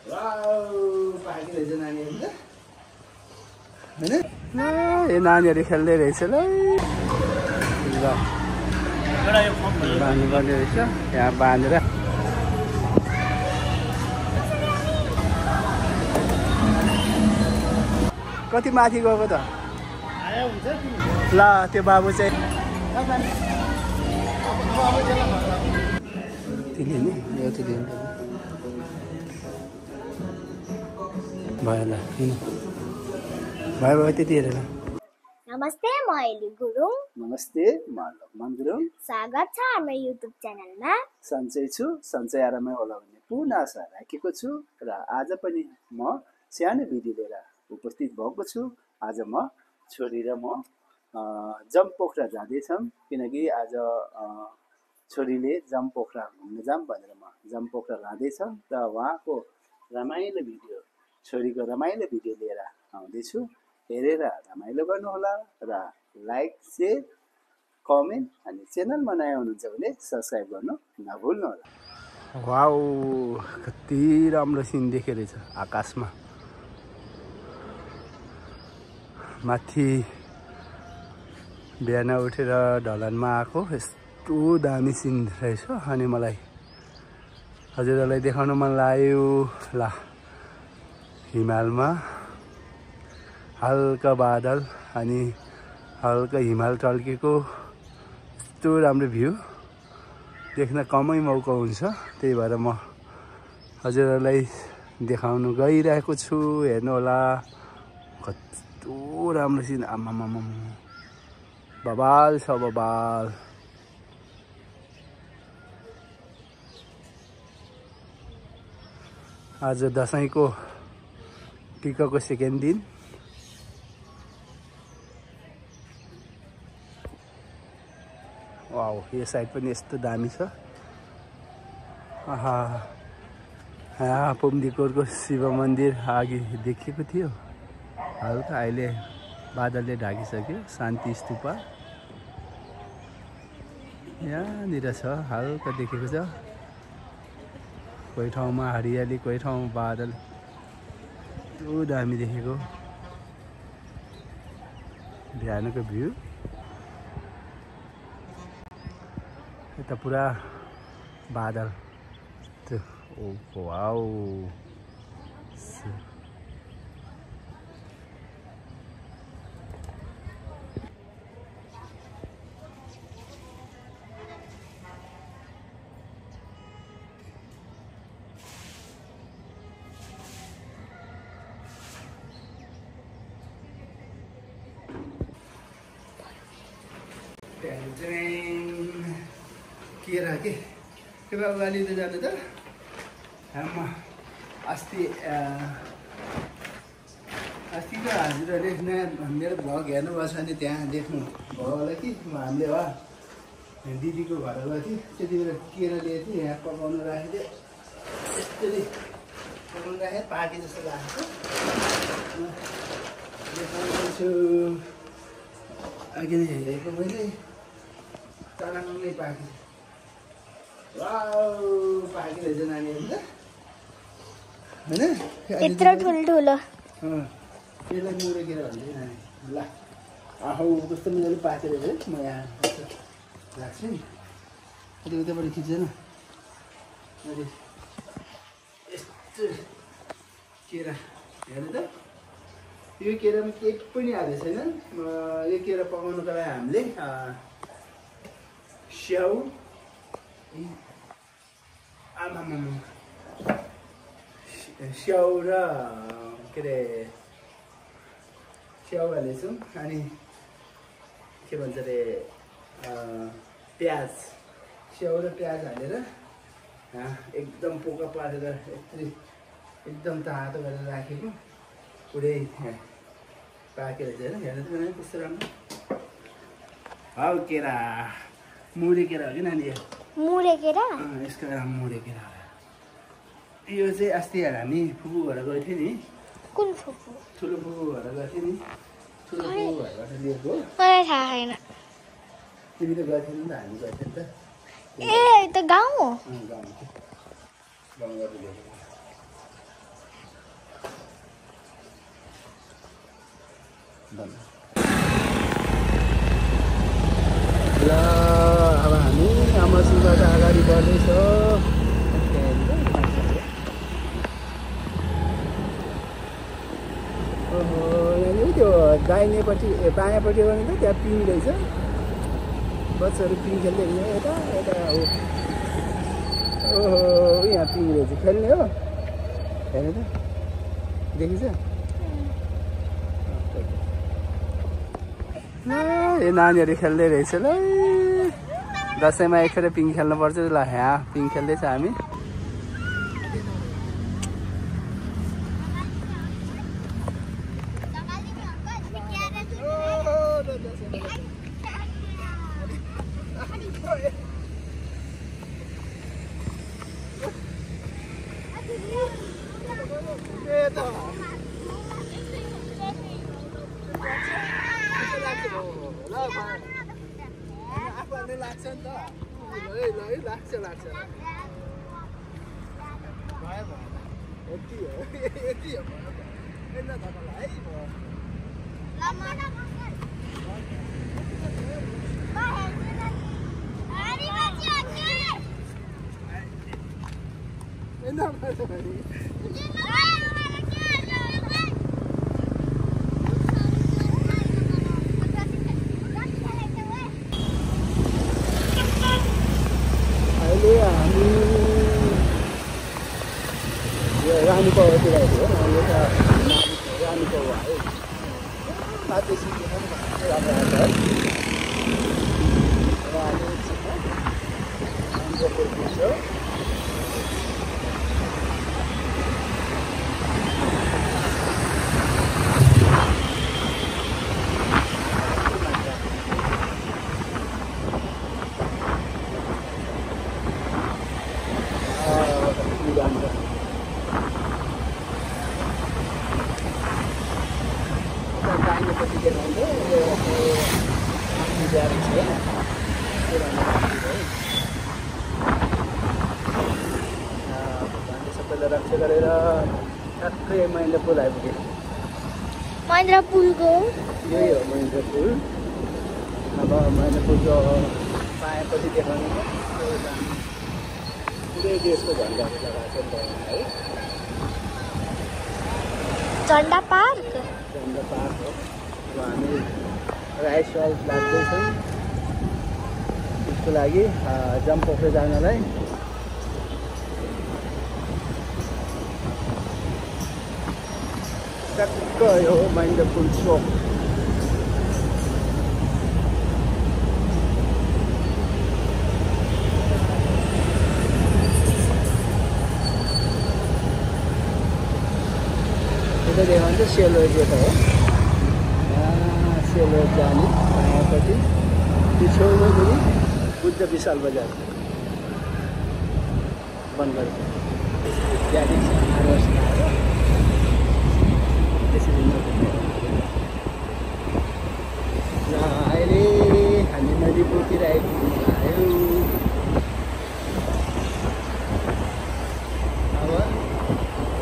Wow पाकिरहेछ नानीहरू त हैन ए नानीहरू खेल्दै रहेछ ल बाँध्नुपर्ने रहेछ यहाँ बाँधेर कति माथि गएको त ल त्यो बाबु चाहिँ भयो ल किन भयो त्यति हेरेर नमस्ते म एली गुरुङ नमस्ते म लक्ष्मण गुरुङ स्वागत छ हाम्रो युट्युब च्यानलमा सन्चै छु सन्चै आरामै होला भन्ने पूर्ण आशा राखेको छु र आज पनि म सानो भिडियो लिएर उपस्थित भएको छु आज म छोरी र म जमपोखरा जाँदैछौँ किनकि आज छोरीले जमपोखरा घुम्न जाऊँ भनेर म जमपोखरा लाँदैछ र उहाँको रमाइलो भिडियो छोरीको रमाइलो भिडियो लिएर आउँदैछु हेरेर रमाइलो गर्नुहोला र लाइक शेयर कमेन्ट अनि च्यानलमा नयाँ हुनुहुन्छ भने सब्स्क्राइब गर्नु नभुल्नुहोला वाउ कति राम्रो सिन देखिरहेछ आकाशमा माथि बिहान उठेर ढलानमा आएको यस्तो दामी सिन रहेछ अनि मलाई हजुरहरूलाई देखाउन मन लाग्यो ल हिमालमा हल्का बादल अनि हल्का हिमाल टल्केको यस्तो राम्रो भ्यू देख्न कमै मौका हुन्छ त्यही भएर म हजुरहरूलाई देखाउन गइरहेको छु हेर्नु होला कस्तो राम्रो सिन आमामामा बबाल छ बबाल आज दसैँको टिकाको सेकेन्ड दिन वाउ यो साइड पनि यस्तो दामी छ आहा यहाँ पुम्दीकोटको शिव मन्दिर अघि देखिएको थियो हल्का अहिले बादलले ढाकिसक्यो शान्ति स्तूपा यहाँनिर छ हल्का देखेको छ कोही ठाउँमा हरियाली कोही ठाउँमा बादल यस्तो दामी देखेको बिहानको भ्यू यता पुरा बादल त्यो ओ वाउ केरा के बाबु अलि त जानु त आमा अस्ति अस्तिको हजुरहरूले नयाँ मेरो भ्लग हेर्नुभएको छ भने त्यहाँ देख्नु भयो होला कि हामीले वा दिदीको घर गएको थिएँ त्यति बेला केरा लिएको थिएँ यहाँ पकाउनु राखेको थिएँ यस्तरी पकाउनु राखेँ पाके जस्तो लागेको देखाउँछु अघि नै हेरेको मैले चलाङ्गै पाके वाउ पाकिरहेछ नानीहरू त होइन यत्रो ठुल्ठुलो त्यसलाई मुडे केरा भन्छ नानी ल आहो कस्तो मजाले पाकेर है म यहाँ राख्छु नि अलिक उताबाट खिच्दैन अहिले यस्तो केरा हेर्नु त यो केरामा केही पनि हालेको छैन यो केरा पकाउनुको लागि हामीले स्याउ आमामामा स्याउ र के अरे स्याउ हालेछौँ अनि के भन्छ अरे प्याज स्याउ र प्याज हालेर एकदम पोका पारेर यत्रो एकदम तातो गरेर राखेको पुरै पाकेर चाहिँ हेर्नु त नानी कस्तो राम्रो हौ केरा मुडे केरा हो कि नानी मुडे केरा यसको नाम मुडे केरा यो चाहिँ अस्ति हामी फुपू घर गएको थियौँ नि कुन फुपू ठुलो फुपू घर गएको थियौँ नि ठुलो फुपू घरबाट लिएको मलाई थाहा छैन तिमी त गएको थियौ नि त हामी गएको थियौँ नि त ए त गाउँ हो गाउँबाट लिएको ल अब हामी आमासुबाट अगाडि बढ्दैछौँ। ओहो यहाँनिर त्यो दाहिनेपट्टि बायाँपट्टि भने त त्यहाँ पिङ रहेछ, बच्चाहरू पिङ खेल्दै हिँड्यो यता यता हो। ओहो यहाँ पिङ रहेछ, खेल्ने हो हेर्नु त, देखिन्छ यो नानीहरू खेल्दै रहेछ ल। दसैँमा एकखेर पिङ खेल्नुपर्छ ल। यहाँ पिङ खेल्दैछ हामी। लाग्छ नि त, लाग्छ लाग्छ भयो भयो, यति हो यति हो होइन तपाईँलाई है भयो। अहिले हामी यो रानीको तिर आइदियो हो, यो त रानीको हो है, माथि सिक्किम पनि राम्रो आएको है। र हामी रानीको पुग्छौँ। सबैलाई रक्षा गरेर ठ्याक्कै महेन्द्र पुल आइपुग्यो। महेन्द्र पुलको यही हो महेन्द्र पुल। अब महेन्द्र पुलको बायाँपट्टि देखाउने पुरै देशको झन्डाहरू लगाएको छ नि है। झन्डा पार्क हो। अब हामी राइस वाल लाग्दैछौँ त्यसको लागि जम्पोखरी जानलाई। टक्क यो महेन्द्र पुल चोक। यता देखाउँछ सेलरोड गेट हो, सेलरोड जाने बायाँपट्टि। त्यो छेउमा पनि बुद्ध विशाल बजार बन्द गरेको त्यहाँदेखि त्यसरी र अहिले हामी नदीपुरतिर आइपुग्यो। अब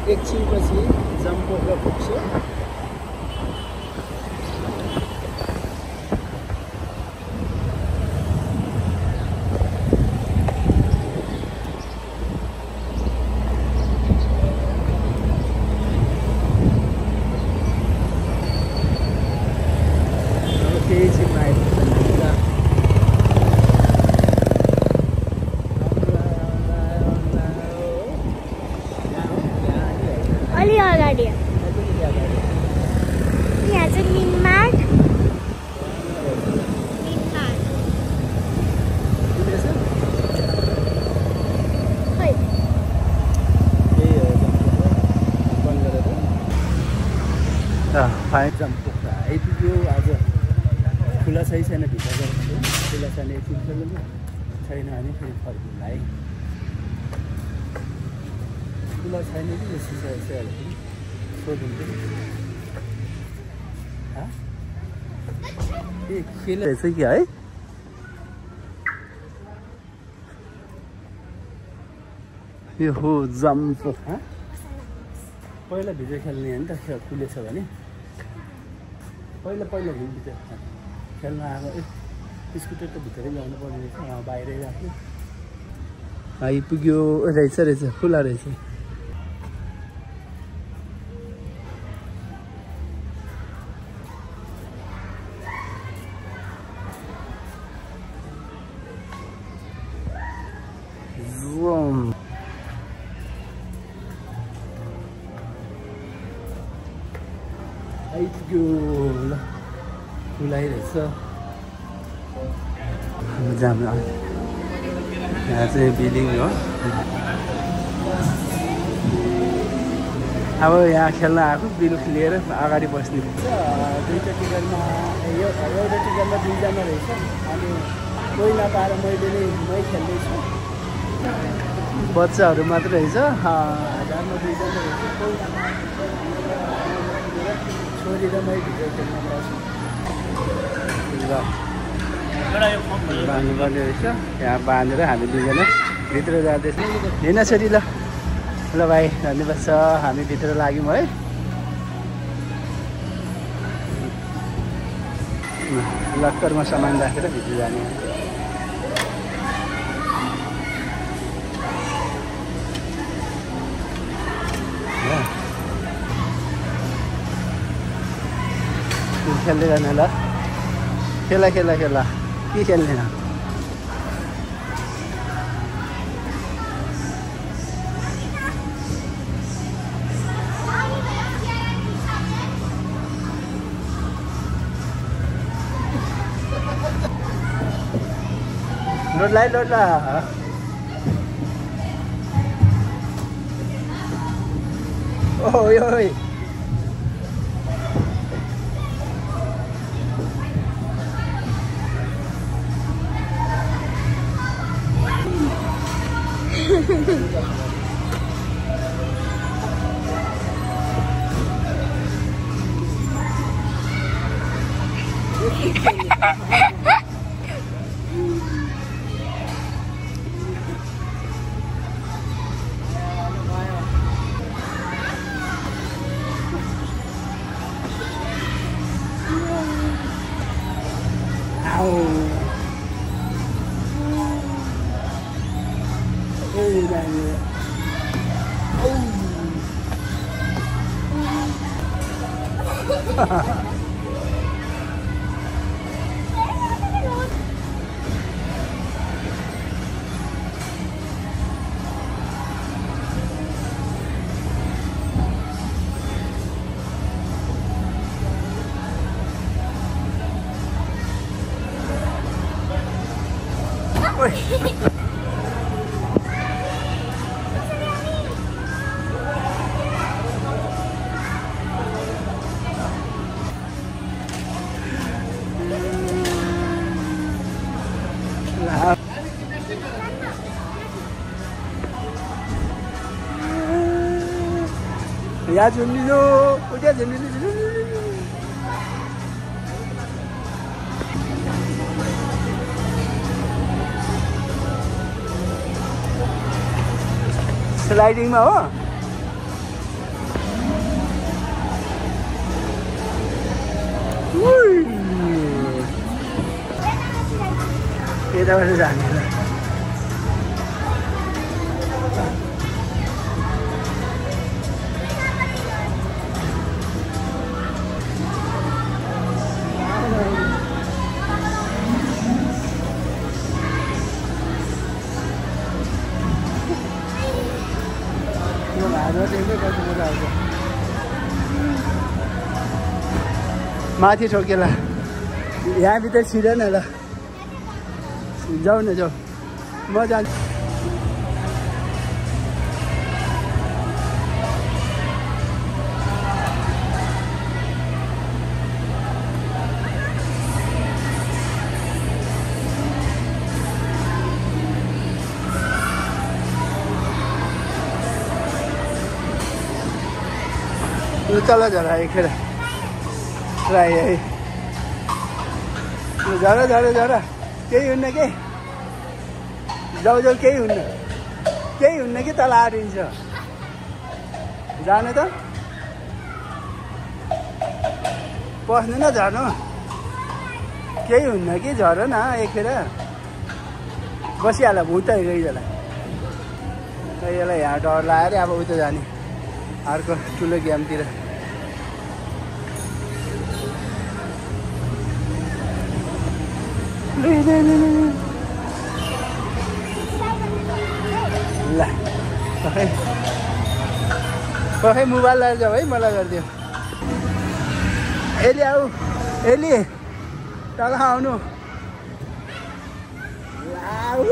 एकछिनपछि जम्पोखरी पुग्छौँ। अलि अगाडि यहाँ चाहिँ मिनमार्ट खै फाइन जम्पोखरी आइपुग्यो। आज खुला छ छैन भित्र गएर खुला छैन, एकछिन खेल्नु छैन भने फेरि फर्किनु है। खुला छैन कि यो सिसाहरू सोधौँ कि खेल रहेछ कि है। यो हो जम्पोखरी। पहिला भिडियो खेल्ने हो नि त, खुलेछ भने पहिला घुमभित्र खेल्न आएको स्कुटर त भित्रै ल्याउनु पर्ने रहेछ बाहिरै राख्यो आइपुग्यो रहेछ खुला रहेछ आइपुग्यो ल खुलाइरहेछ जाम यहाँ चाहिँ बिल्डिङ हो अब यहाँ खेल्न आएको बिल लिएर अगाडि बस्ने दुईवटा टिकटमा एउटा टिकटमा दुईजना रहेछ अनि कोही नपाएर मैले मै खेल्दैछु बच्चाहरू मात्र रहेछ 1000मा दुईजना रहेछ कोही छोरी र मै भित्र खेल्न पर्छु बाँध्नुपर्ने रहेछ यहाँ बाँधेर हामी दुईजना भित्र जाँदैछौँ हिँड छोरी ल भाइ धन्यवाद छ हामी भित्र लाग्यौँ है लक्करमा सामान राखेर भित्र जाने खेल्दै जाने ल खेला के खेल्ने लोड ला ओइ या झुन्डिलो उठ्या झुन्डिलो स्लाइडिङमा हो यताबाट जाने माथि ठोकेला यहाँभित्र छिरेन ल जाऊ न जाऊ म जान्छु चला जरा एखेर राई जरा केही हुन्न के जाऊ केही हुन्न कि तल आरिन्छ जाने त पस्नु न झर्नु केही हुन्न कि झर न एकखेर बसिहाल भुत गइजला यसलाई यहाँ डर लाग्यो अरे अब उता जाने अर्को ठुलो गेमतिर ल खै मोबाइल लिएर जाऊ है मलाई गरिदियो एली आऊ एली तल आउनु आऊ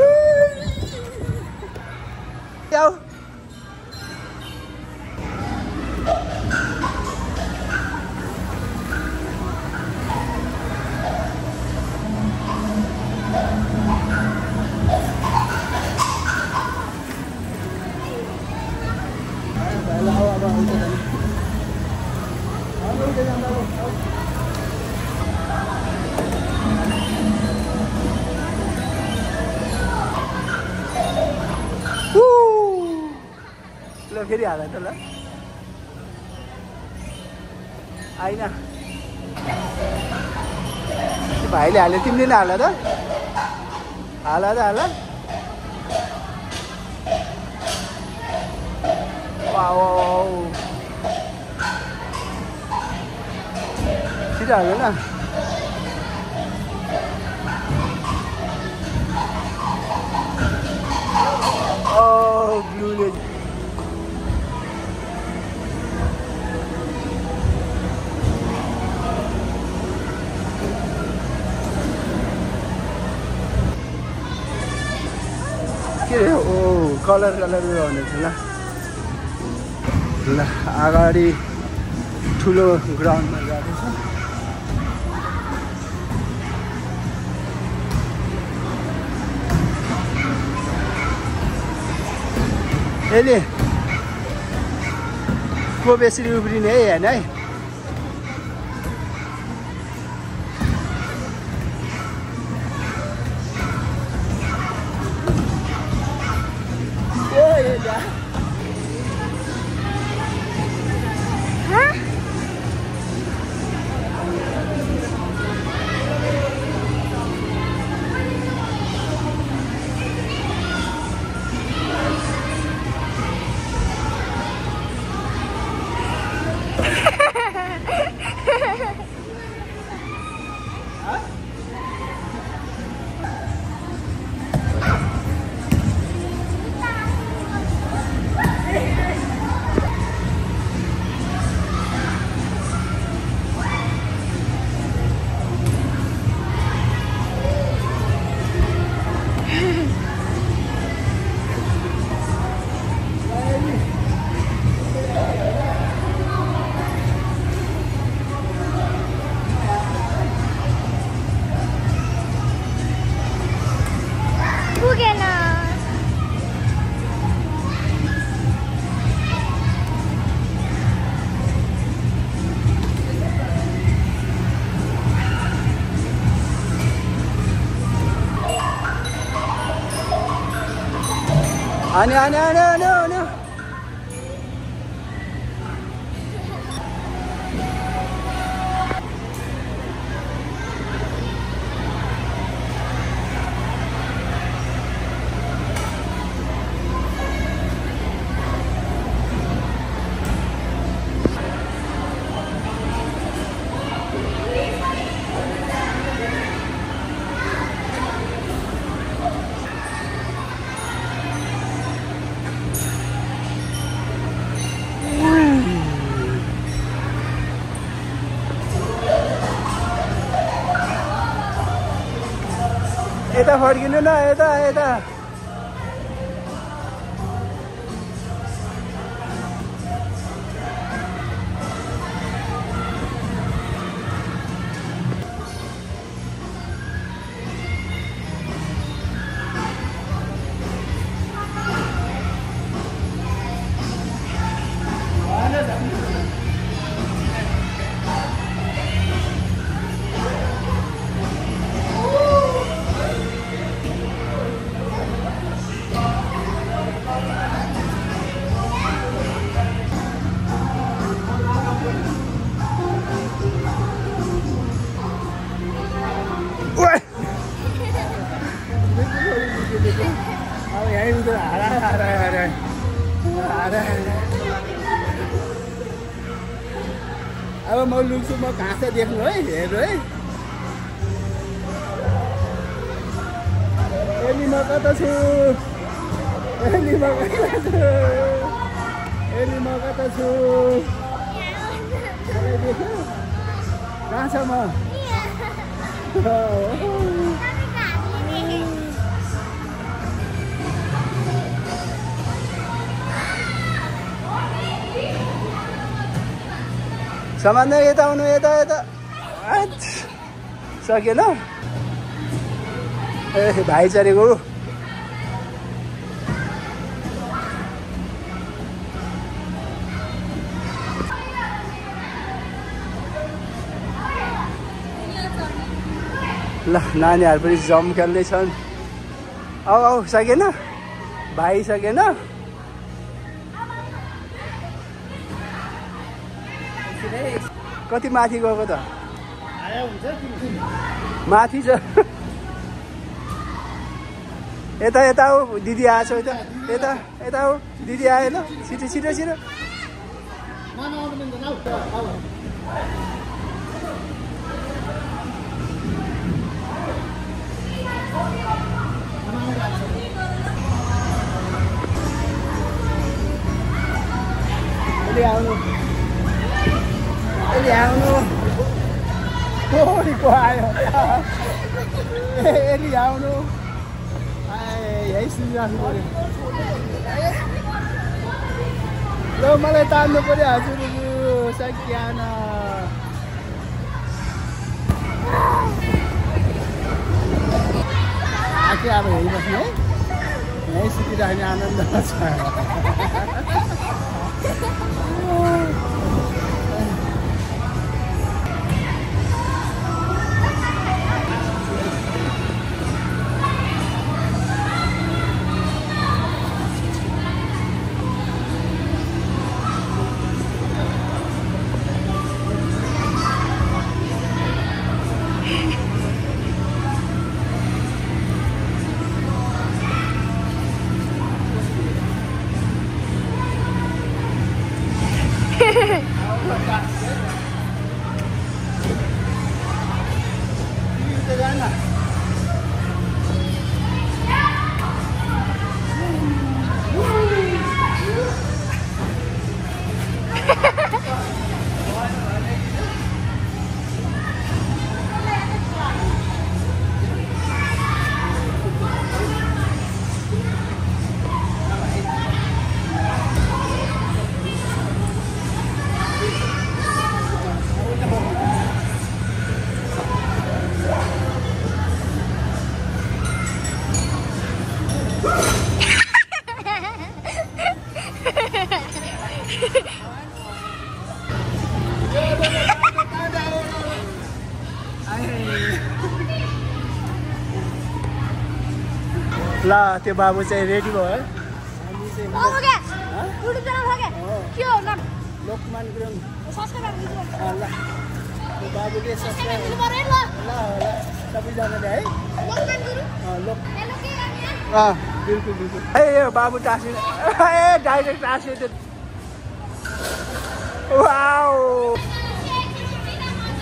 फेरि हाल त ल आइन भाइले हाल्यो तिमीले नै हाल त हाल त हाल छिटो हाल्यो न ग्लुले कलर गर्नेछ ल अगाडि ठुलो ग्राउन्डमा जाँदैछ यसले को बेसी उफ्रिने है होइन है No. यता फर्किनु न यता अब म लुक्छु म घाँस देख्नु है हेर्नु है एली म कता छु एली म कता छु एली म कता छु मलाई देख्यो कहाँ छ म सामान यता आउनु यता यता सकेन ए भाइ चढेको ल नानीहरू पनि जम खेल्दैछन् आऊ आऊ सकेन भाइ सकेन कति माथि गएको त माथि छ यता यता हो दिदी आएछ यता यता यता हो दिदी आयो ल छिटो छिटो छिटो आउनु आउनु को आयो एली आउनु यही सुनिराख्नु पर्यो ल मलाई तान्नु पर्यो हजुर सकिएन आके अब हेरिबस्नु है यहीँ सुतिराख्ने आनन्द छ ला त्यो बाबु चाहिँ रेडी भयो है लोकमान गुरुङ ल त्यो बाबुले सब्सक्राइब ल सबैजनाले है बिल्कुल बिल्कुल ए यो बाबु टाँसी ए डाइरेक्ट टाँस्यो त्यो वाउ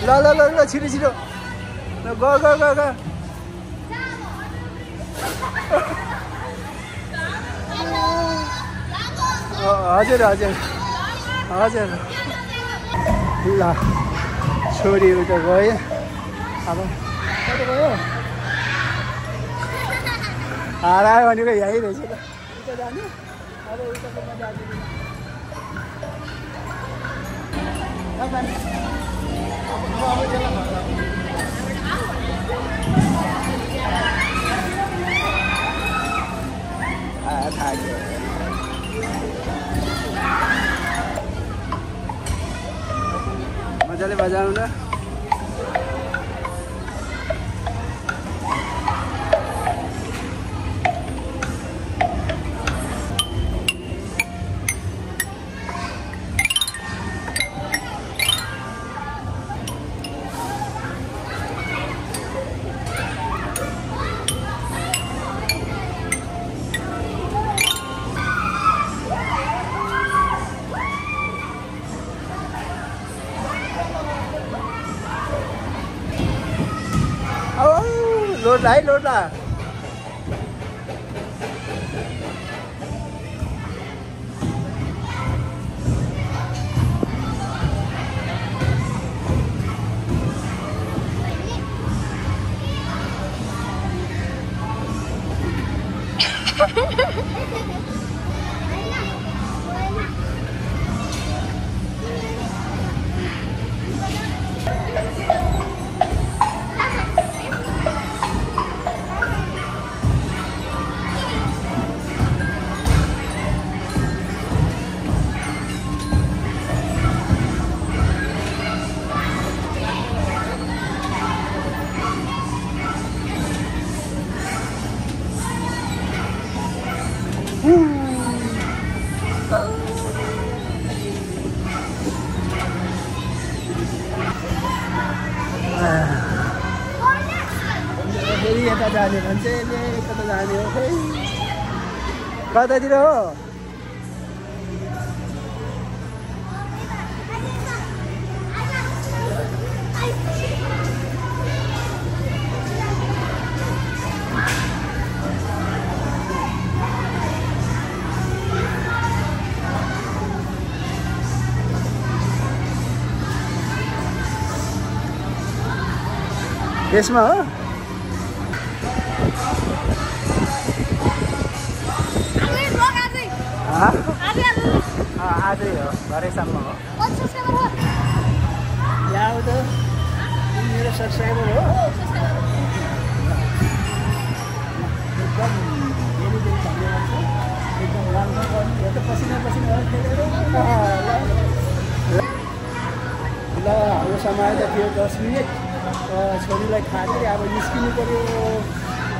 ल ल ल ल छिटो छिटो ग ग ग ग हजुर हजुर हजुर ल छोरी उता गयो अब कता गयो हरायो भनेको यहीँ रहेछ त उता जाने अब उताको मजा मजाले बजाउनु न लोड है लोड ला फेरि यता जाने भन्छ कता जाने हो खै कतातिर हो यसमा हो आजै हो घरैसम्म हो यहाँ आऊ त मेरो सब्सक्राइबर हो एकदम डेली धन्यवाद छ एकदम राम्रो गर्नु त पसिना पसिना खेलेर ल हाम्रो समय त थियो 10 मिनट छोरीलाई खाँदै अब निस्किनु पऱ्यो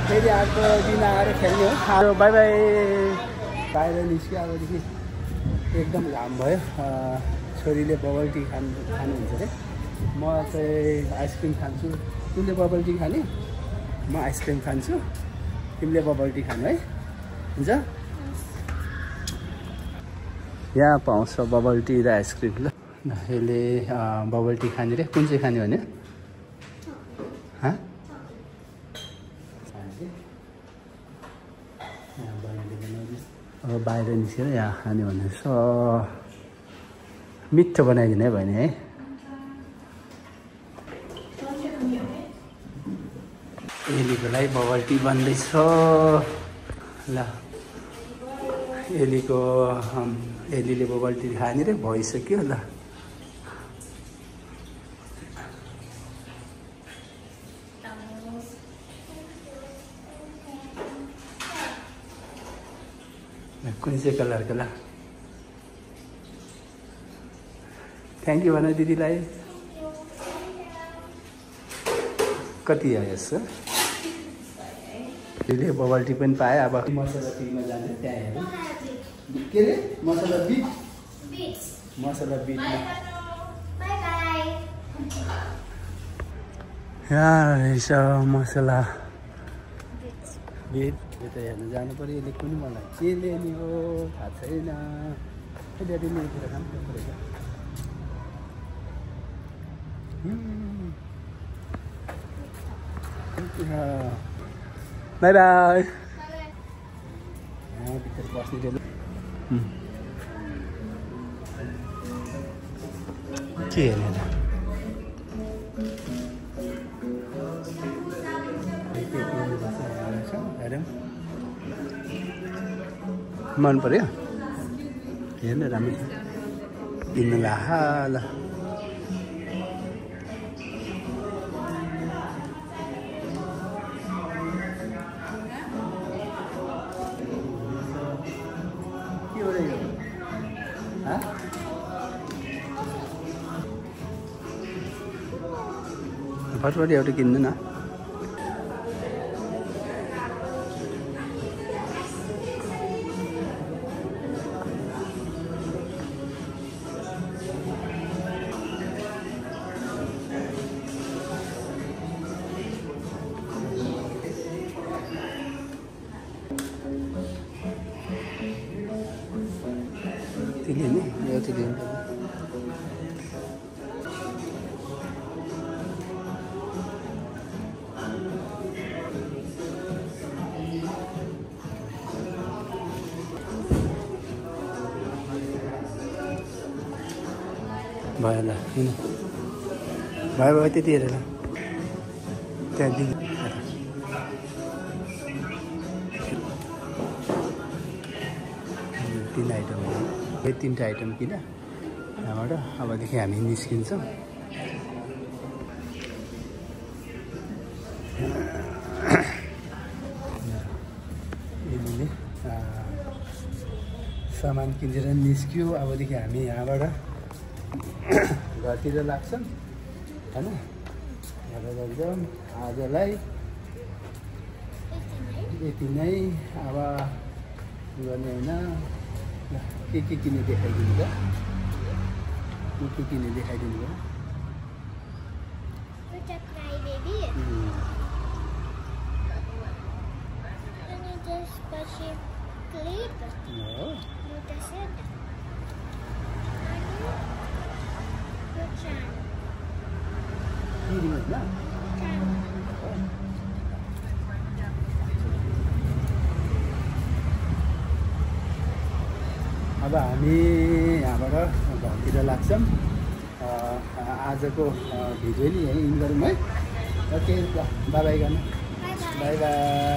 फेरि अर्को दिन आएर खेल्ने हो बाई बाई बाहिर निस्क्यो अबदेखि एकदम घाम भयो छोरीले बबल टी खानुहुन्छ अरे म चाहिँ आइसक्रिम खान्छु तिमीले बबल टी खाने म आइसक्रिम खान्छु तिमीले बबल टी खानु है हुन्छ यहाँ पाउँछ बबल टी र आइसक्रिम ल यसले बबल टी खाने रे कुन चाहिँ खाने भने अब बाहिर निस्केर यहाँ खाने भने मिठो बनाइदिने भने है एलीको लागि बबल टी बन्दैछ ल एलीले बबल टी खाने रे भइसक्यो ल कुन चाहिँ कलरको ल थ्याङ्क यू भन दिदीलाई कति आयो यसो दिदीले बबल टी पनि पाएँ अब मसला टीमा जान्छ त्यहाँ हेरौँ के अरे मसला बिट मसला बिटमा यहाँ रहेछ मसला बिट यता हेर्नु जानु पऱ्यो यसले कुन मलाई के ल्याउने हो थाहा छैन ड्याडी मेरो काम परेछ बाई बाई भित्र बस्ने के हेर्ने हेरौँ मन पर्यो हेर्नु राम्रो छ तिमीलाई हाल फटफट एउटा किन्नु न लिनु एउटा लिनु भयो ल किन भयो भयो त्यति हेरेर त्यहाँदेखि 3 आइटम हो यो 3टा आइटम किन यहाँबाट अबदेखि हामी निस्किन्छौँ यिनीले सामान किनेर निस्क्यो अबदेखि हामी यहाँबाट घरतिर लाग्छौँ हैन घर जान्छौँ आजलाई यति नै अब गर्ने होइन के किने देखाइदिनु त के किने देखाइदिनु भयो अब हामी यहाँबाट घरतिर लाग्छौँ आजको भिडियो नि यहीँ इन गरौँ है ओके ल बाई बाई गर्नु बाई बाई